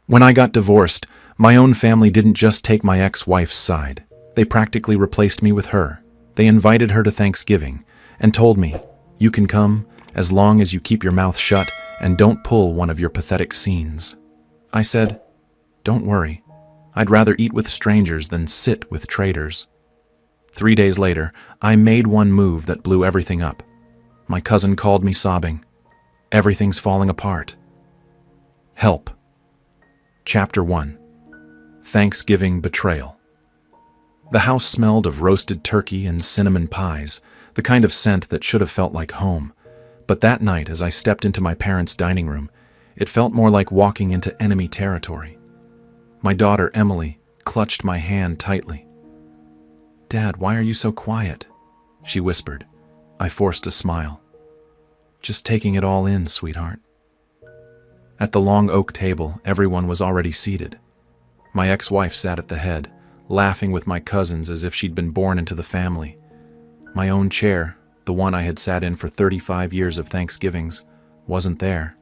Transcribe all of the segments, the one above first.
When I got divorced, my own family didn't just take my ex-wife's side. They practically replaced me with her. They invited her to Thanksgiving and told me, "You can come as long as you keep your mouth shut and don't pull one of your pathetic scenes." I said, "Don't worry. I'd rather eat with strangers than sit with traitors." 3 days later, I made one move that blew everything up. My cousin called me sobbing. "Everything's falling apart." Help. Chapter 1. Thanksgiving Betrayal. The house smelled of roasted turkey and cinnamon pies, the kind of scent that should have felt like home. But that night, as I stepped into my parents' dining room, it felt more like walking into enemy territory. My daughter, Emily, clutched my hand tightly. "Dad, why are you so quiet?" she whispered. I forced a smile. "Just taking it all in, sweetheart." At the long oak table, everyone was already seated. My ex-wife sat at the head, laughing with my cousins as if she'd been born into the family. My own chair, the one I had sat in for 35 years of Thanksgivings, wasn't there.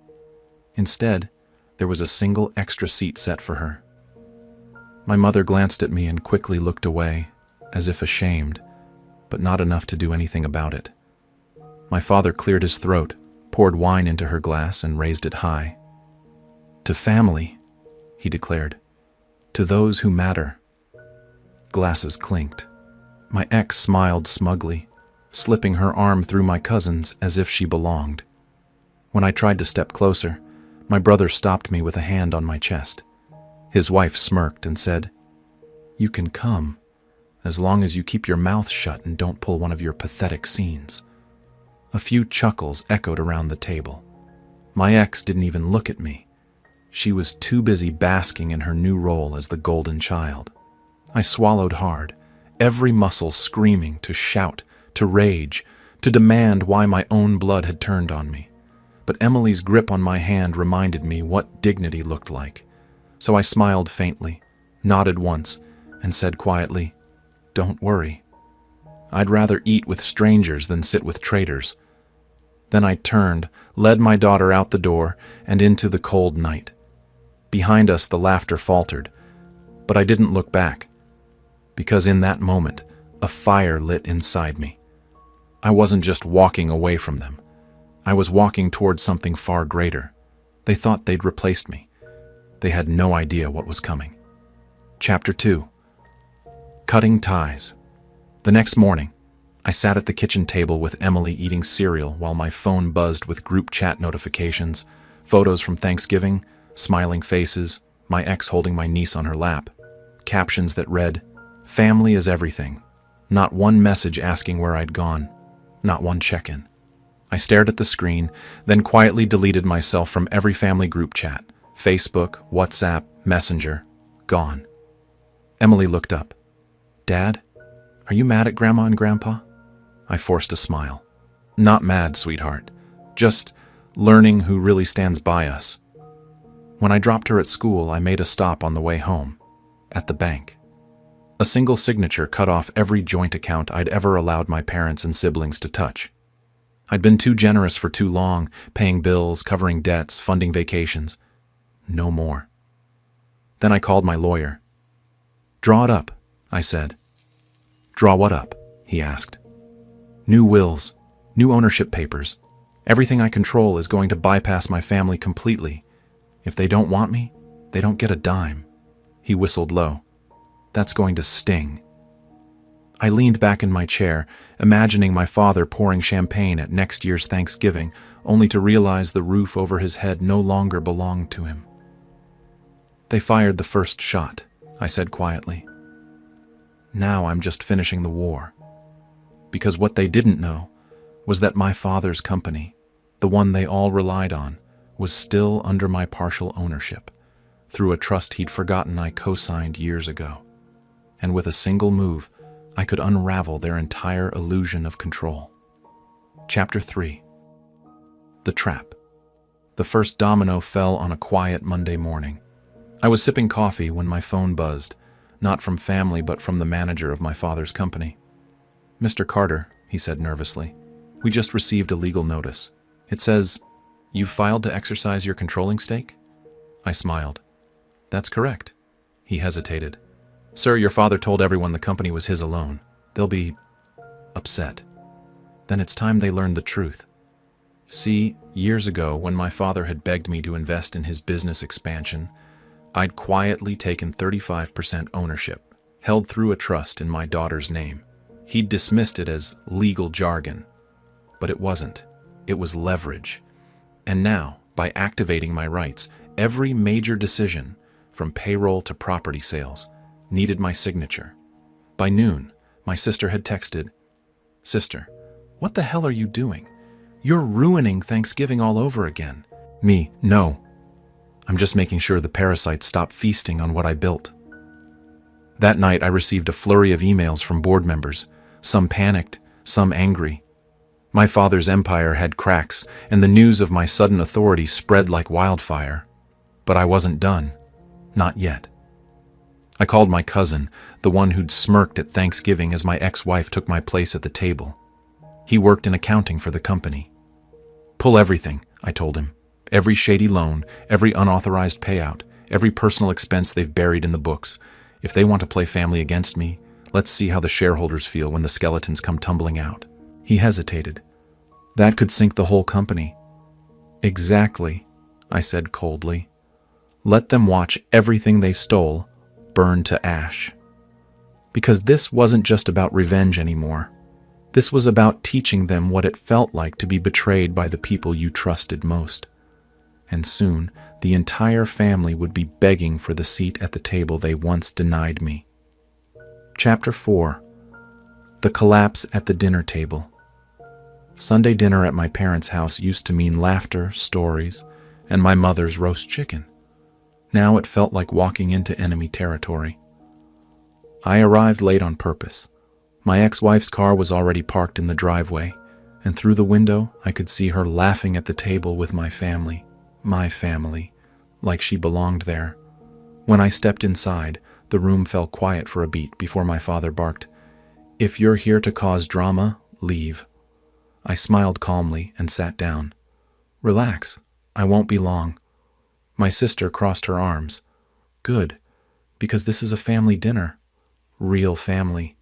Instead, there was a single extra seat set for her. My mother glanced at me and quickly looked away, as if ashamed, but not enough to do anything about it. My father cleared his throat, poured wine into her glass, and raised it high. "To family," he declared. "To those who matter." Glasses clinked. My ex smiled smugly, slipping her arm through my cousin's as if she belonged. When I tried to step closer, my brother stopped me with a hand on my chest. His wife smirked and said, "You can come, as long as you keep your mouth shut and don't pull one of your pathetic scenes." A few chuckles echoed around the table. My ex didn't even look at me. She was too busy basking in her new role as the golden child. I swallowed hard, every muscle screaming to shout, to rage, to demand why my own blood had turned on me. But Emily's grip on my hand reminded me what dignity looked like. So I smiled faintly, nodded once, and said quietly, "Don't worry. I'd rather eat with strangers than sit with traitors." Then I turned, led my daughter out the door, and into the cold night. Behind us, the laughter faltered, but I didn't look back, because in that moment, a fire lit inside me. I wasn't just walking away from them. I was walking towards something far greater. They thought they'd replaced me. They had no idea what was coming. Chapter 2. Cutting Ties. The next morning, I sat at the kitchen table with Emily eating cereal while my phone buzzed with group chat notifications, photos from Thanksgiving, smiling faces, my ex holding my niece on her lap, captions that read, "Family is everything." Not one message asking where I'd gone, not one check-in. I stared at the screen, then quietly deleted myself from every family group chat, Facebook, WhatsApp, Messenger, gone. Emily looked up. "Dad, are you mad at Grandma and Grandpa?" I forced a smile. "Not mad, sweetheart. Just learning who really stands by us." When I dropped her at school, I made a stop on the way home, at the bank. A single signature cut off every joint account I'd ever allowed my parents and siblings to touch. I'd been too generous for too long, paying bills, covering debts, funding vacations. No more. Then I called my lawyer. "Draw it up," I said. "Draw what up?" he asked. "New wills, new ownership papers. Everything I control is going to bypass my family completely. If they don't want me, they don't get a dime." He whistled low. "That's going to sting." I leaned back in my chair, imagining my father pouring champagne at next year's Thanksgiving, only to realize the roof over his head no longer belonged to him. "They fired the first shot," I said quietly. "Now I'm just finishing the war." Because what they didn't know was that my father's company, the one they all relied on, was still under my partial ownership, through a trust he'd forgotten I co-signed years ago. And with a single move, I could unravel their entire illusion of control. Chapter 3. The Trap. The first domino fell on a quiet Monday morning. I was sipping coffee when my phone buzzed, not from family but from the manager of my father's company. "Mr. Carter," he said nervously, "we just received a legal notice. It says, you've filed to exercise your controlling stake?" I smiled. That's correct. He hesitated. Sir, your father told everyone the company was his alone. They'll be upset. Then it's time they learned the truth. See, years ago, when my father had begged me to invest in his business expansion, I'd quietly taken 35% ownership, held through a trust in my daughter's name. He'd dismissed it as legal jargon, but it wasn't. It was leverage. And now, by activating my rights, every major decision, from payroll to property sales, needed my signature. By noon, my sister had texted, "Sister, what the hell are you doing? You're ruining Thanksgiving all over again." Me, no. I'm just making sure the parasites stop feasting on what I built. That night, I received a flurry of emails from board members, some panicked, some angry. My father's empire had cracks, and the news of my sudden authority spread like wildfire. But I wasn't done. Not yet. I called my cousin, the one who'd smirked at Thanksgiving as my ex-wife took my place at the table. He worked in accounting for the company. "Pull everything," I told him. "Every shady loan, every unauthorized payout, every personal expense they've buried in the books. If they want to play family against me, let's see how the shareholders feel when the skeletons come tumbling out." He hesitated. "That could sink the whole company." "Exactly," I said coldly. "Let them watch everything they stole burn to ash." Because this wasn't just about revenge anymore. This was about teaching them what it felt like to be betrayed by the people you trusted most. And soon, the entire family would be begging for the seat at the table they once denied me. Chapter 4. The Collapse at the Dinner Table. Sunday dinner at my parents' house used to mean laughter, stories, and my mother's roast chicken. Now it felt like walking into enemy territory. I arrived late on purpose. My ex-wife's car was already parked in the driveway, and through the window I could see her laughing at the table with my family, like she belonged there. When I stepped inside, the room fell quiet for a beat before my father barked, "If you're here to cause drama, leave." I smiled calmly and sat down. "Relax, I won't be long." My sister crossed her arms. "Good, because this is a family dinner. Real family."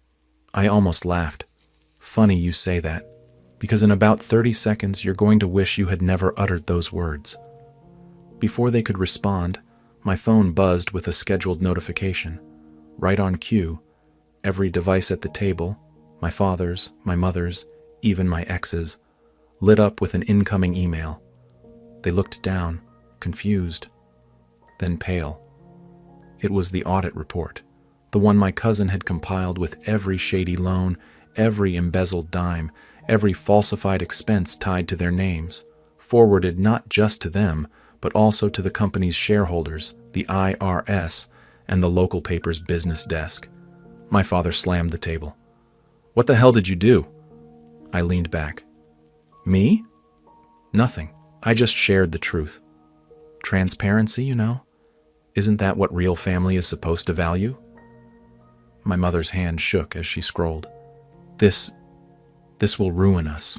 I almost laughed. "Funny you say that, because in about 30 seconds you're going to wish you had never uttered those words." Before they could respond, my phone buzzed with a scheduled notification. Right on cue, every device at the table, my father's, my mother's, even my ex's, lit up with an incoming email. They looked down, confused, then pale. It was the audit report, the one my cousin had compiled with every shady loan, every embezzled dime, every falsified expense tied to their names, forwarded not just to them, but also to the company's shareholders, the IRS, and the local paper's business desk. My father slammed the table. "What the hell did you do?" I leaned back. "Me? Nothing. I just shared the truth. Transparency, you know? Isn't that what real family is supposed to value?" My mother's hand shook as she scrolled. This will ruin us."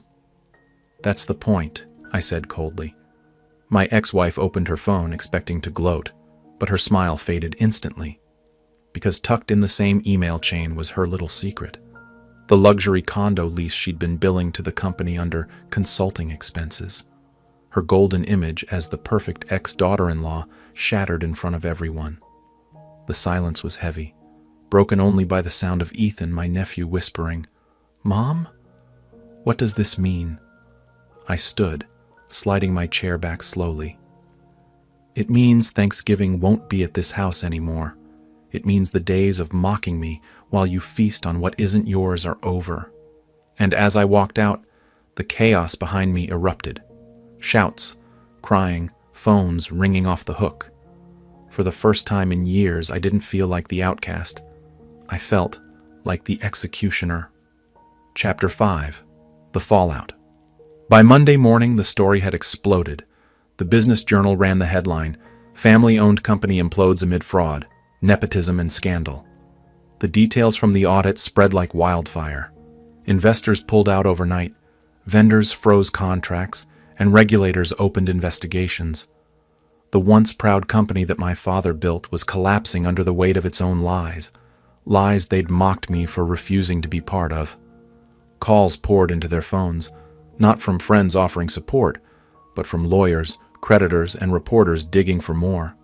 "That's the point," I said coldly. My ex-wife opened her phone expecting to gloat, but her smile faded instantly, because tucked in the same email chain was her little secret. The luxury condo lease she'd been billing to the company under consulting expenses. Her golden image as the perfect ex-daughter-in-law shattered in front of everyone. The silence was heavy, broken only by the sound of Ethan, my nephew, whispering, "Mom? What does this mean?" I stood, sliding my chair back slowly. "It means Thanksgiving won't be at this house anymore. It means the days of mocking me while you feast on what isn't yours are over." And as I walked out, the chaos behind me erupted. Shouts, crying, phones ringing off the hook. For the first time in years, I didn't feel like the outcast. I felt like the executioner. Chapter 5. The Fallout. By Monday morning, the story had exploded. The Business Journal ran the headline, "Family-owned company implodes amid fraud, nepotism and scandal." The details from the audit spread like wildfire. Investors pulled out overnight, vendors froze contracts, and regulators opened investigations. The once proud company that my father built was collapsing under the weight of its own lies. Lies they'd mocked me for refusing to be part of. Calls poured into their phones, not from friends offering support, but from lawyers, creditors, and reporters digging for more.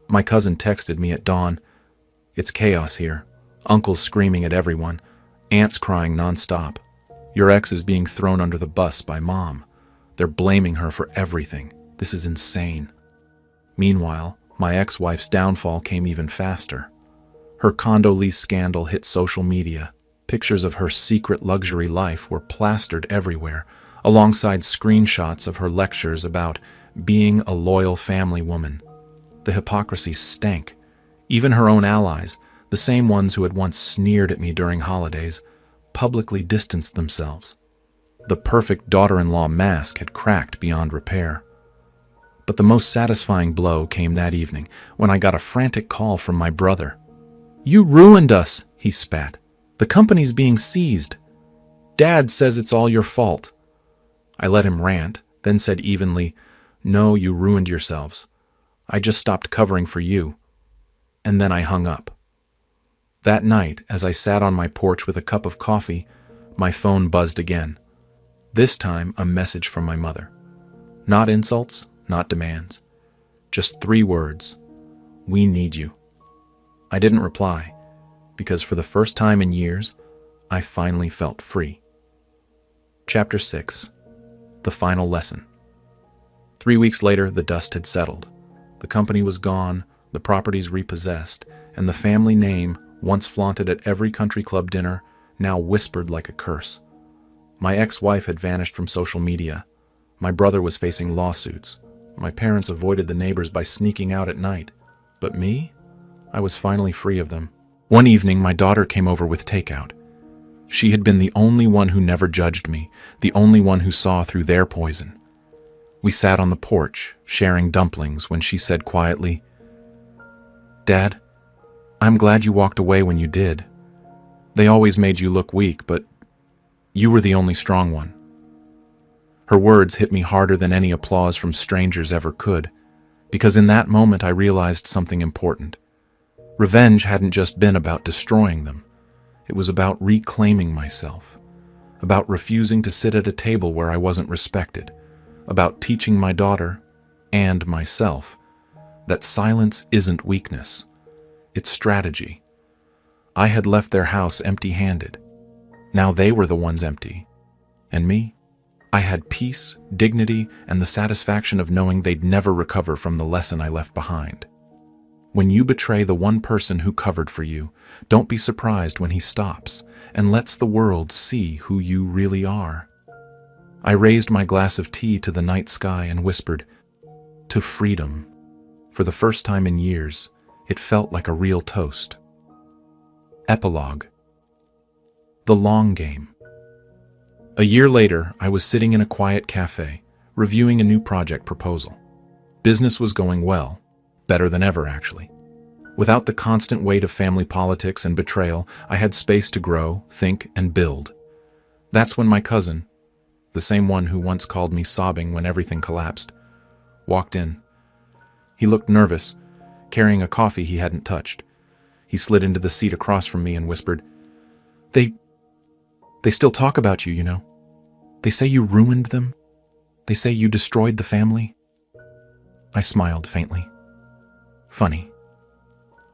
My cousin texted me at dawn. "It's chaos here. Uncles screaming at everyone. Aunts crying nonstop. Your ex is being thrown under the bus by Mom. They're blaming her for everything. This is insane." Meanwhile, my ex-wife's downfall came even faster. Her condo lease scandal hit social media. Pictures of her secret luxury life were plastered everywhere, alongside screenshots of her lectures about being a loyal family woman. The hypocrisy stank. Even her own allies, the same ones who had once sneered at me during holidays, publicly distanced themselves. The perfect daughter-in-law mask had cracked beyond repair. But the most satisfying blow came that evening when I got a frantic call from my brother. "You ruined us," he spat. "The company's being seized. Dad says it's all your fault." I let him rant, then said evenly, "No, you ruined yourselves. I just stopped covering for you." And then I hung up. That night, as I sat on my porch with a cup of coffee, my phone buzzed again. This time, a message from my mother. Not insults, not demands. Just 3 words. "We need you." I didn't reply, because for the first time in years, I finally felt free. Chapter 6. The Final Lesson. 3 weeks later, the dust had settled. The company was gone, the properties repossessed, and the family name, once flaunted at every country club dinner, now whispered like a curse. My ex-wife had vanished from social media. My brother was facing lawsuits. My parents avoided the neighbors by sneaking out at night. But me? I was finally free of them. One evening, my daughter came over with takeout. She had been the only one who never judged me, the only one who saw through their poison. We sat on the porch, sharing dumplings, when she said quietly, "Dad, I'm glad you walked away when you did. They always made you look weak, but you were the only strong one." Her words hit me harder than any applause from strangers ever could, because in that moment I realized something important. Revenge hadn't just been about destroying them. It was about reclaiming myself, about refusing to sit at a table where I wasn't respected, about teaching my daughter, and myself, that silence isn't weakness. It's strategy. I had left their house empty-handed. Now they were the ones empty. And me? I had peace, dignity, and the satisfaction of knowing they'd never recover from the lesson I left behind. When you betray the one person who covered for you, don't be surprised when he stops and lets the world see who you really are. I raised my glass of tea to the night sky and whispered, "To freedom." For the first time in years, it felt like a real toast. Epilogue. The long game. A year later, I was sitting in a quiet cafe, reviewing a new project proposal. Business was going well. Better than ever, actually. Without the constant weight of family politics and betrayal, I had space to grow, think, and build. That's when my cousin, the same one who once called me sobbing when everything collapsed, walked in. He looked nervous, carrying a coffee he hadn't touched. He slid into the seat across from me and whispered, They still talk about you, you know. They say you ruined them. They say you destroyed the family." I smiled faintly. "Funny.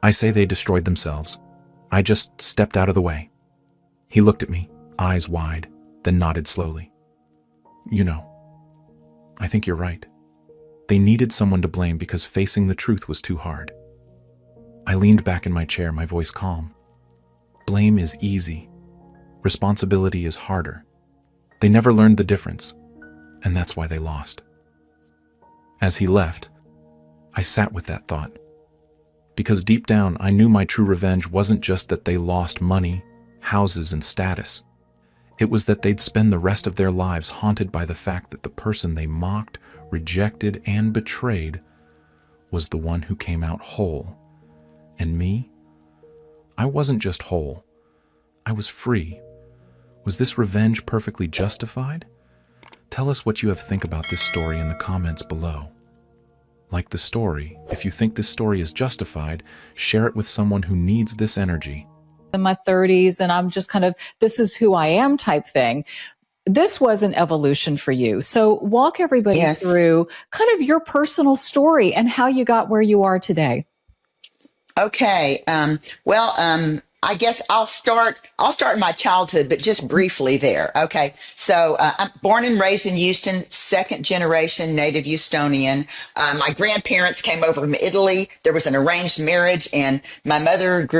I say they destroyed themselves. I just stepped out of the way." He looked at me, eyes wide, then nodded slowly. "You know, I think you're right. They needed someone to blame because facing the truth was too hard." I leaned back in my chair, my voice calm. Blame is easy. Responsibility is harder. They never learned the difference, and that's why they lost. As he left, I sat with that thought. Because deep down, I knew my true revenge wasn't just that they lost money, houses, and status. It was that they'd spend the rest of their lives haunted by the fact that the person they mocked, rejected, and betrayed was the one who came out whole. And me? I wasn't just whole. I was free. Was this revenge perfectly justified? Tell us what you have think about this story in the comments below. Like the story, if you think this story is justified, share it with someone who needs this energy. In my 30s, and I'm just kind of, this is who I am type thing. This was an evolution for you. So walk everybody through kind of your personal story and how you got where you are today. Okay. I guess I'll start in my childhood, but just briefly there. Okay. So, I'm born and raised in Houston, second generation native Houstonian. My grandparents came over from Italy. There was an arranged marriage, and my mother grew